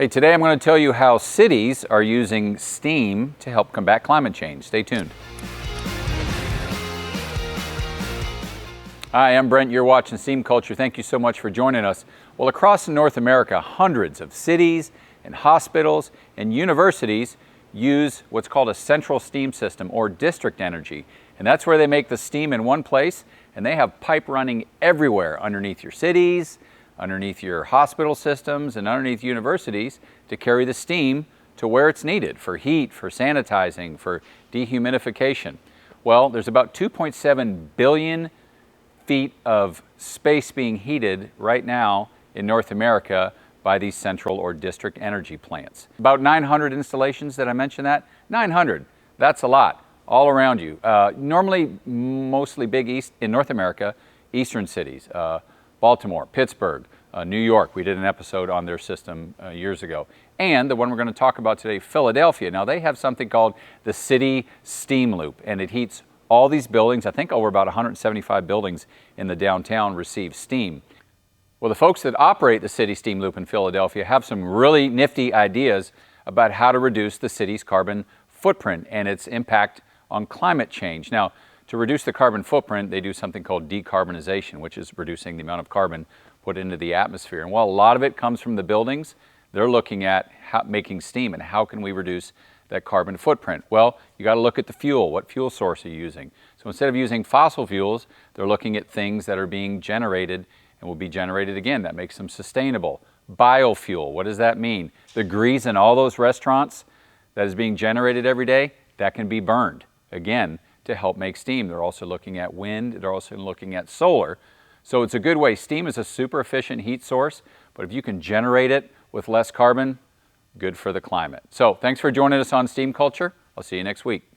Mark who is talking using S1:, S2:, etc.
S1: Hey, today I'm going to tell you how cities are using steam to help combat climate change. Stay tuned. Hi, I'm Brent. You're watching Steam Culture. Thank you so much for joining us. Well, across North America, hundreds of cities and hospitals and universities use what's called a central steam system or district energy. And that's where they make the steam in one place, and they have pipe running everywhere underneath your cities, underneath your hospital systems, and underneath universities to carry the steam to where it's needed for heat, for sanitizing, for dehumidification. Well, there's about 2.7 billion feet of space being heated right now in North America by these central or district energy plants. About 900 installations, did I mention that? 900, that's a lot, all around you. Normally, mostly big east in North America, eastern cities. Baltimore, Pittsburgh, New York. We did an episode on their system years ago. And the one we're going to talk about today, Philadelphia. Now they have something called the City Steam Loop, and it heats all these buildings. I think over about 175 buildings in the downtown receive steam. Well, the folks that operate the City Steam Loop in Philadelphia have some really nifty ideas about how to reduce the city's carbon footprint and its impact on climate change. Now, to reduce the carbon footprint, they do something called decarbonization, which is reducing the amount of carbon put into the atmosphere. And while a lot of it comes from the buildings, they're looking at making steam and how can we reduce that carbon footprint. Well, you got to look at the fuel. What fuel source are you using? So instead of using fossil fuels, they're looking at things that are being generated and will be generated again. That makes them sustainable. Biofuel, what does that mean? The grease in all those restaurants that is being generated every day, that can be burned. Again, to help make steam. They're also looking at wind, they're also looking at solar. So it's a good way. Steam is a super efficient heat source, but if you can generate it with less carbon, good for the climate. So thanks for joining us on Steam Culture. I'll see you next week.